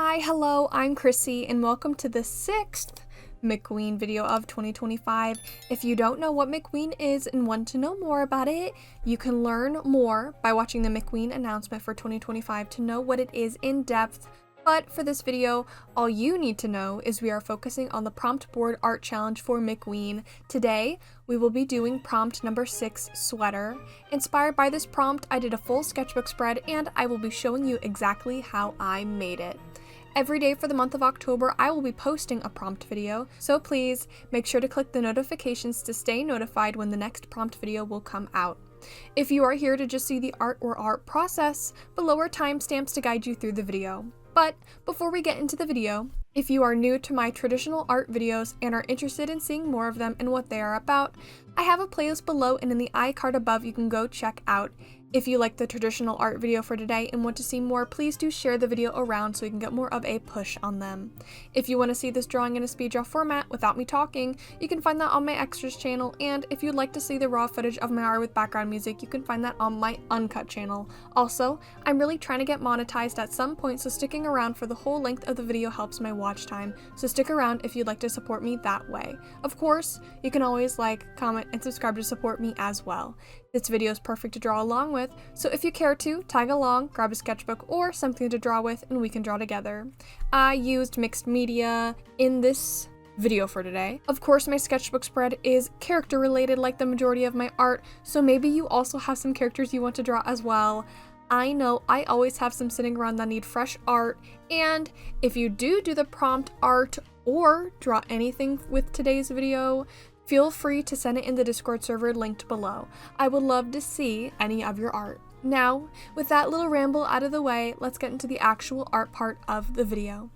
Hi, hello, I'm Chrissy, and welcome to the 6th McKween video of 2025. If you don't know what McKween is and want to know more about it, you can learn more by watching the McKween announcement for 2025 to know what it is in depth. But for this video, all you need to know is we are focusing on the prompt board art challenge for McKween. Today, we will be doing prompt number 6, sweater. Inspired by this prompt, I did a full sketchbook spread and I will be showing you exactly how I made it. Every day for the month of October, I will be posting a prompt video, so please make sure to click the notifications to stay notified when the next prompt video will come out. If you are here to just see the art or art process, below are timestamps to guide you through the video. But before we get into the video, if you are new to my traditional art videos and are interested in seeing more of them and what they are about, I have a playlist below and in the iCard above you can go check out. If you like the traditional art video for today and want to see more, please do share the video around so we can get more of a push on them. If you want to see this drawing in a speed draw format without me talking, you can find that on my Extras channel, and if you'd like to see the raw footage of my art with background music, you can find that on my Uncut channel. Also, I'm really trying to get monetized at some point, so sticking around for the whole length of the video helps my watch time, so stick around if you'd like to support me that way. Of course, you can always like, comment, and subscribe to support me as well. This video is perfect to draw along with, so if you care to, tag along, grab a sketchbook or something to draw with, and we can draw together. I used mixed media in this video for today. Of course, my sketchbook spread is character related like the majority of my art, so maybe you also have some characters you want to draw as well. I know I always have some sitting around that need fresh art, and if you do the prompt art or draw anything with today's video, feel free to send it in the Discord server linked below. I would love to see any of your art. Now, with that little ramble out of the way, let's get into the actual art part of the video.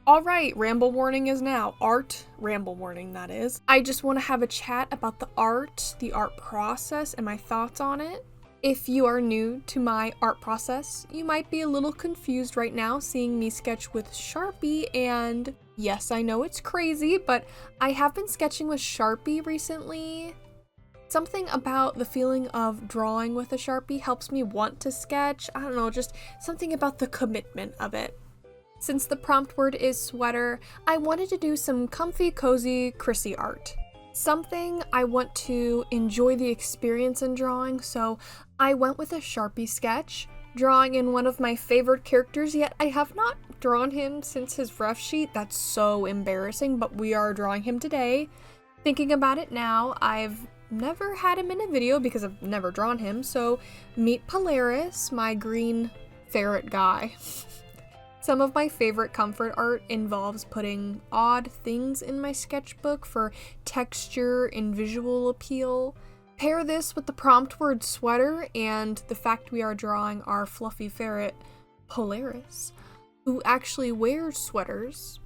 Alright, ramble warning is now. Art ramble warning, that is. I just want to have a chat about the art process, and my thoughts on it. If you are new to my art process, you might be a little confused right now seeing me sketch with Sharpie, and yes, I know it's crazy, but I have been sketching with Sharpie recently. Something about the feeling of drawing with a Sharpie helps me want to sketch. I don't know, just something about the commitment of it. Since the prompt word is sweater, I wanted to do some comfy, cozy, Chrissy art. Something I want to enjoy the experience in drawing, so I went with a Sharpie sketch, drawing in one of my favorite characters, yet I have not drawn him since his rough sheet. That's so embarrassing, but we are drawing him today. Thinking about it now, I've never had him in a video because I've never drawn him, so meet Polaris, my green ferret guy. Some of my favorite comfort art involves putting odd things in my sketchbook for texture and visual appeal. Pair this with the prompt word sweater and the fact we are drawing our fluffy ferret, Polaris, who actually wears sweaters.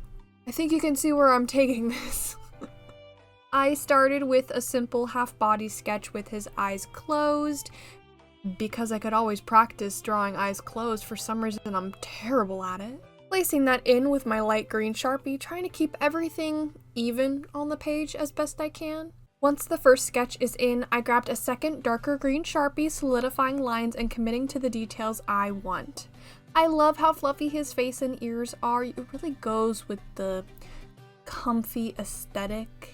I think you can see where I'm taking this. I started with a simple half-body sketch with his eyes closed, because I could always practice drawing eyes closed. For some reason, I'm terrible at it. Placing that in with my light green Sharpie, trying to keep everything even on the page as best I can. Once the first sketch is in, I grabbed a second darker green Sharpie, solidifying lines and committing to the details I want. I love how fluffy his face and ears are. It really goes with the comfy aesthetic.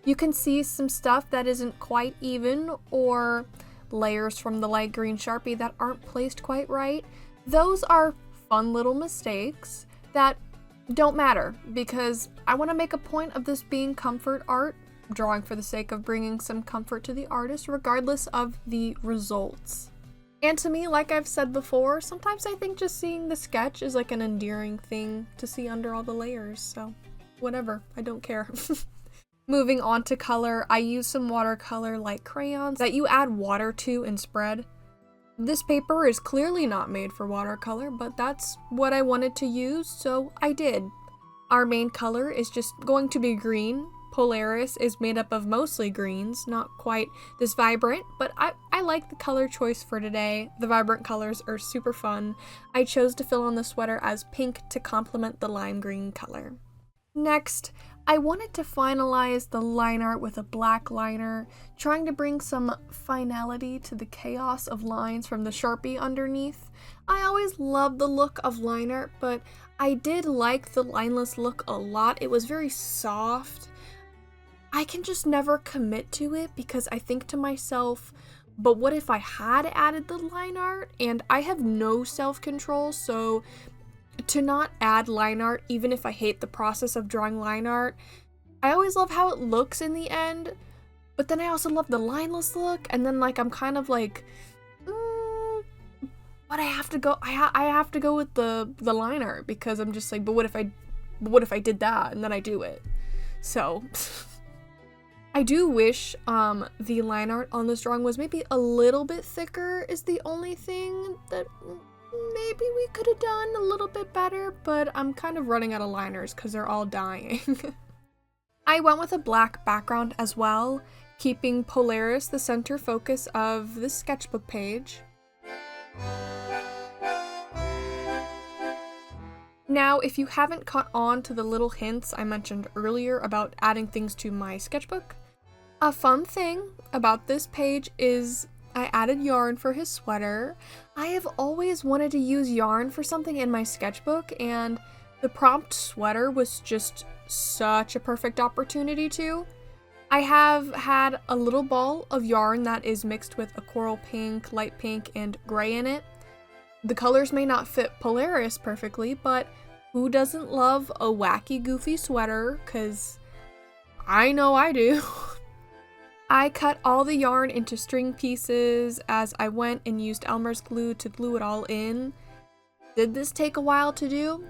You can see some stuff that isn't quite even, or layers from the light green Sharpie that aren't placed quite right. Those are fun little mistakes that don't matter because I want to make a point of this being comfort art, drawing for the sake of bringing some comfort to the artist regardless of the results. And to me, like I've said before, sometimes I think just seeing the sketch is like an endearing thing to see under all the layers, so whatever, I don't care. Moving on to color, I use some watercolor light crayons that you add water to and spread. This paper is clearly not made for watercolor, but that's what I wanted to use, so I did. Our main color is just going to be green. Polaris is made up of mostly greens, not quite this vibrant, but I like the color choice for today. The vibrant colors are super fun. I chose to fill on the sweater as pink to complement the lime green color. Next, I wanted to finalize the line art with a black liner, trying to bring some finality to the chaos of lines from the Sharpie underneath. I always loved the look of line art, but I did like the lineless look a lot. It was very soft. I can just never commit to it because I think to myself, but what if I had added the line art? And I have no self-control, so to not add line art, even if I hate the process of drawing line art, I always love how it looks in the end, but then I also love the lineless look, and then like I'm kind of like, but I have to go. I have to go with the line art because I'm just like, but what if I did that and then I do it? So I do wish the line art on this drawing was maybe a little bit thicker. Is the only thing that maybe we could have done a little bit better, but I'm kind of running out of liners because they're all dying. I went with a black background as well, keeping Polaris the center focus of the sketchbook page. Now, if you haven't caught on to the little hints I mentioned earlier about adding things to my sketchbook, a fun thing about this page is I added yarn for his sweater. I have always wanted to use yarn for something in my sketchbook, and the prompt sweater was just such a perfect opportunity to. I have had a little ball of yarn that is mixed with a coral pink, light pink, and gray in it. The colors may not fit Polaris perfectly, but who doesn't love a wacky, goofy sweater? 'Cause I know I do. I cut all the yarn into string pieces as I went and used Elmer's glue to glue it all in. Did this take a while to do?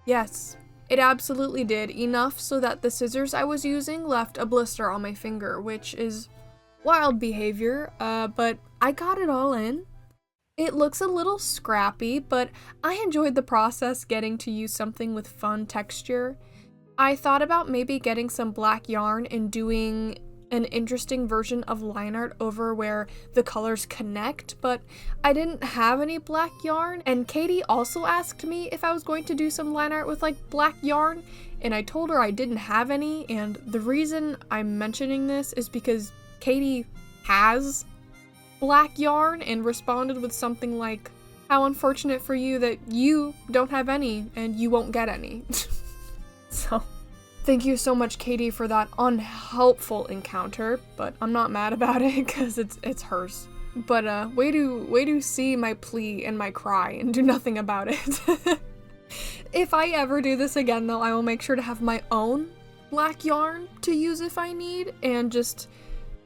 Yes, it absolutely did. Enough so that the scissors I was using left a blister on my finger, which is wild behavior, but I got it all in. It looks a little scrappy, but I enjoyed the process getting to use something with fun texture. I thought about maybe getting some black yarn and doing an interesting version of line art over where the colors connect, but I didn't have any black yarn, and Katie also asked me if I was going to do some line art with like black yarn, and I told her I didn't have any, and the reason I'm mentioning this is because Katie has black yarn and responded with something like, how unfortunate for you that you don't have any and you won't get any. So thank you so much, Katie, for that unhelpful encounter, but I'm not mad about it because it's hers. But way to see my plea and my cry and do nothing about it. If I ever do this again, though, I will make sure to have my own black yarn to use if I need, and just,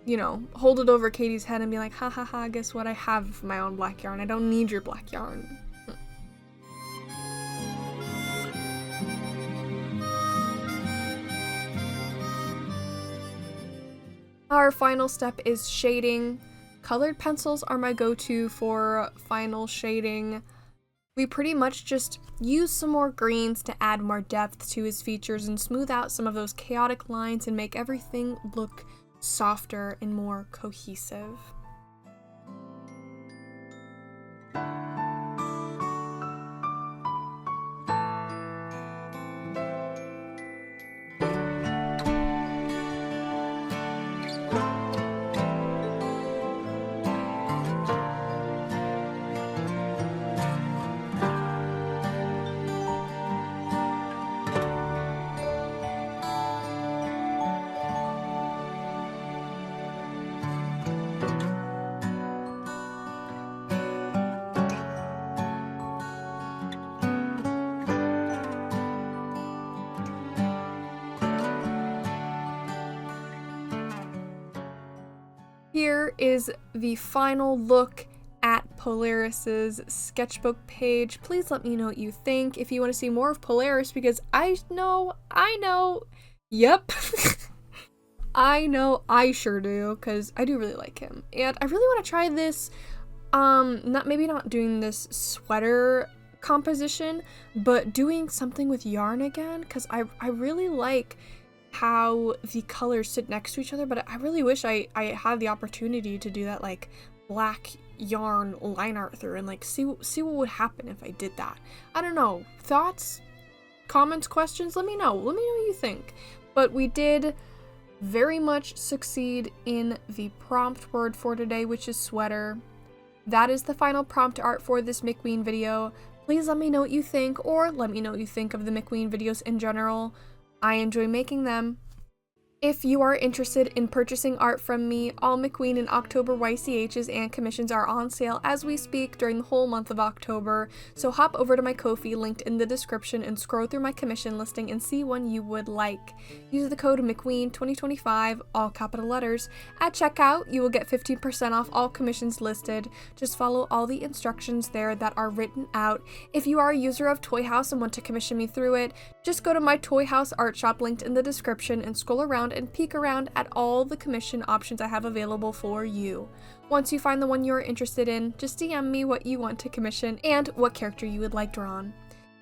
you know, hold it over Katie's head and be like, ha ha ha, guess what? I have my own black yarn. I don't need your black yarn. Our final step is shading. Colored pencils are my go-to for final shading. We pretty much just use some more greens to add more depth to his features and smooth out some of those chaotic lines and make everything look softer and more cohesive. Here is the final look at Polaris's sketchbook page. Please let me know what you think if you want to see more of Polaris, because I know, yep. I know I sure do, because I do really like him. And I really want to try this, maybe not doing this sweater composition, but doing something with yarn again, because I really like how the colors sit next to each other, but I really wish I had the opportunity to do that like black yarn line art through and like see what would happen if I did that. I don't know. Thoughts? Comments? Questions? Let me know. Let me know what you think. But we did very much succeed in the prompt word for today, which is sweater. That is the final prompt art for this McKween video. Please let me know what you think, or let me know what you think of the McKween videos in general. I enjoy making them. If you are interested in purchasing art from me, all McKween and October YCHs and commissions are on sale as we speak during the whole month of October, so hop over to my Ko-fi linked in the description and scroll through my commission listing and see one you would like. Use the code McKween2025, all capital letters. At checkout, you will get 15% off all commissions listed. Just follow all the instructions there that are written out. If you are a user of Toy House and want to commission me through it, just go to my Toy House art shop linked in the description and scroll around and peek around at all the commission options I have available for you. Once you find the one you're interested in, just DM me what you want to commission and what character you would like drawn.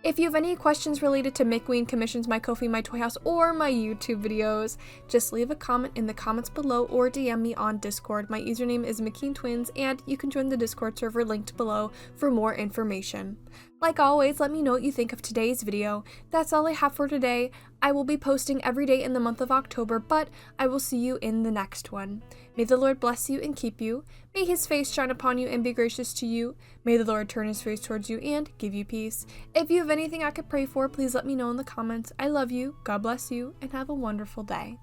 If you have any questions related to McKween commissions, my Ko-fi, my Toy House, or my YouTube videos, just leave a comment in the comments below or DM me on Discord. My username is McKeanTwins, and you can join the Discord server linked below for more information. Like always, let me know what you think of today's video. That's all I have for today. I will be posting every day in the month of October, but I will see you in the next one. May the Lord bless you and keep you. May his face shine upon you and be gracious to you. May the Lord turn his face towards you and give you peace. If you have anything I could pray for, please let me know in the comments. I love you, God bless you, and have a wonderful day.